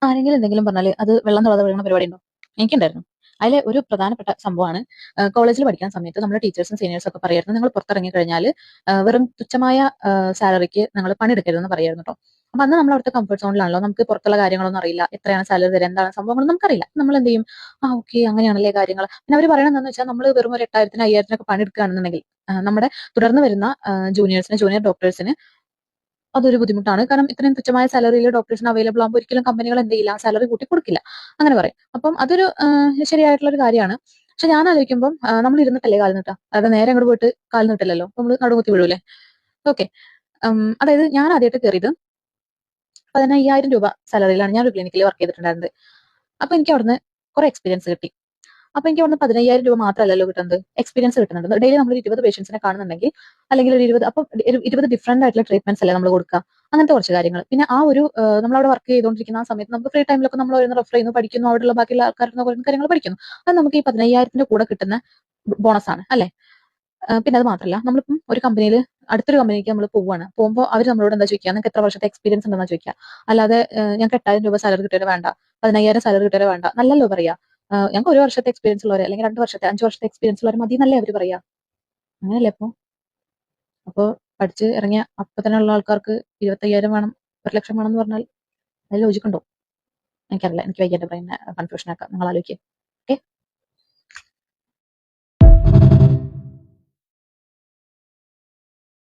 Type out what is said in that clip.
ആരെങ്കിലും എന്തെങ്കിലും പറഞ്ഞാല് അത് വെള്ളം തൊടാതെ വീഴുന്ന പരിപാടി ഉണ്ടോ? എനിക്കുണ്ടായിരുന്നു. അതിലെ ഒരു പ്രധാനപ്പെട്ട സംഭവമാണ് കോളേജിൽ പഠിക്കുന്ന സമയത്ത് നമ്മുടെ ടീച്ചേഴ്സും സീനിയേഴ്സും ഒക്കെ പറയായിരുന്നു നിങ്ങൾ പുറത്തിറങ്ങി കഴിഞ്ഞാൽ വെറും തുച്ഛമായ സാലറിക്ക് നിങ്ങൾ പണിയെടുക്കരുതെന്ന് പറയായിരുന്നു കേട്ടോ. അപ്പൊ അന്ന് നമ്മൾ അവിടുത്തെ കംഫർട്ട് സോണിലാണല്ലോ, നമുക്ക് പുറത്തുള്ള കാര്യങ്ങളൊന്നും അറിയില്ല, എത്രയാണ് സാലറി തരാം, എന്താണ് സംഭവങ്ങളൊന്നും നമുക്കറിയില്ല. നമ്മൾ എന്ത് ചെയ്യും, ഓക്കെ അങ്ങനെയാണല്ലേ കാര്യങ്ങൾ. പിന്നെ അവർ പറയണത് എന്താണെന്ന് വെച്ചാൽ നമ്മൾ വെറും ഒരു 8,000-ന് 5,000-നൊക്കെ പണിയെടുക്കുകയാണെന്നുണ്ടെങ്കിൽ നമ്മുടെ തുടർന്ന് വരുന്ന ജൂനിയർ ഡോക്ടേഴ്സിന് അതൊരു ബുദ്ധിമുട്ടാണ്. കാരണം ഇത്രയും തുച്ഛമായ സാലറിയിൽ ഡോക്ടേഴ്സിന് അവൈലബിൾ ആകുമ്പോൾ ഒരിക്കലും കമ്പനികൾ എന്ത് ചെയ്യില്ല, സാലറി കൂട്ടി കൊടുക്കില്ല. അങ്ങനെ പറയും. അപ്പം അതൊരു ശരിയായിട്ടുള്ള ഒരു കാര്യമാണ്. പക്ഷെ ഞാൻ ആലോചിക്കുമ്പോൾ നമ്മൾ ഇരുന്നിട്ടല്ലേ കാൽ നീട്ടാ, അതായത് നേരെ അങ്ങോട്ട് പോയിട്ട് കാൽ നീട്ടില്ലല്ലോ, നമ്മൾ നടുകുത്തി വീഴൂലേ. ഓക്കെ. അതായത് ഞാൻ ആദ്യമായിട്ട് കയറിയത് 15,000 രൂപ സാലറിയിലാണ് ഞാൻ ഒരു ക്ലിനിക്കിൽ വർക്ക് ചെയ്തിട്ടുണ്ടായിരുന്നത്. അപ്പൊ എനിക്ക് അവിടുന്ന് കുറെ എക്സ്പീരിയൻസ് കിട്ടി. അപ്പൊ എനിക്ക് അവിടുന്ന് 15,000 രൂപ മാത്രമല്ലല്ലോ കിട്ടുന്നത്, എക്സ്പീരിയൻസ് കിട്ടുന്നുണ്ട്. ഡെയിലി നമ്മൾ 20 പേഷ്യൻസിനെ കാണുന്നുണ്ടെങ്കിൽ, അല്ലെങ്കിൽ ഒരു 20, അപ്പൊ 20 ഡിഫറന്റ് ആയിട്ടുള്ള ട്രീറ്റ്മെന്റ്സ് അല്ലേ നമ്മൾ കൊടുക്കുക, അങ്ങനത്തെ കുറച്ച് കാര്യങ്ങൾ. പിന്നെ ആ ഒരു നമ്മൾ അവിടെ വർക്ക് ചെയ്തുകൊണ്ടിരിക്കുന്ന ആ സമയത്ത് നമുക്ക് ഫ്രീ ടൈമിലൊക്കെ നമ്മൾ ഓരോന്ന് റെഫർ ചെയ്യുന്നു, പഠിക്കുന്നു, അവിടെയുള്ള ബാക്കിയുള്ള ആൾക്കാരുടെ കുറേ കാര്യങ്ങൾ പഠിക്കുന്നു. അത് നമുക്ക് ഈ 15,000-ന്റെ കൂടെ കിട്ടുന്ന ബോണസ് ആണ് അല്ലെ. പിന്നെ അത് മാത്രമല്ല, നമ്മളിപ്പം ഒരു കമ്പനിയിൽ അടുത്തൊരു കമ്പനിക്ക് നമ്മൾ പോവുകയാണ്. പോകുമ്പോൾ അവർ നമ്മളോട് എന്താ ചോദിക്കുക, നിങ്ങൾക്ക് എത്ര വർഷത്തെ എക്സ്പീരിയൻസ് ഉണ്ടെന്നാ ചോദിക്കുക. അല്ലാതെ ഞങ്ങൾക്ക് 8,000 രൂപ സാലറി കിട്ടിയാൽ വേണ്ട, 15,000 സാലറി കിട്ടിയാൽ വേണ്ട നല്ലല്ലോ പറയാ. ഞങ്ങൾക്ക് 1 വർഷത്തെ എക്സ്പീരിയൻസ് ഉള്ളവരെ, അല്ലെങ്കിൽ 2 വർഷത്തെ 5 വർഷത്തെ എക്സ്പീരിയൻസ് ഉള്ളവരെ മതി എന്നല്ലേ അവർ പറയാ. അങ്ങനെയല്ലേ അപ്പൊ. അപ്പൊ പഠിച്ച് ഇറങ്ങിയ അപ്പൊ തന്നെ ഉള്ള ആൾക്കാർക്ക് 25,000 വേണം, 1,00,000 വേണം എന്ന് പറഞ്ഞാൽ അതിൽ ലോജിക്കുണ്ടോ? എനിക്കറിയില്ല. എനിക്ക് വയ്യ എന്റെ ബ്രെയിൻ കൺഫ്യൂഷൻ ആക്കാം. നിങ്ങൾ ആലോചിക്കുക.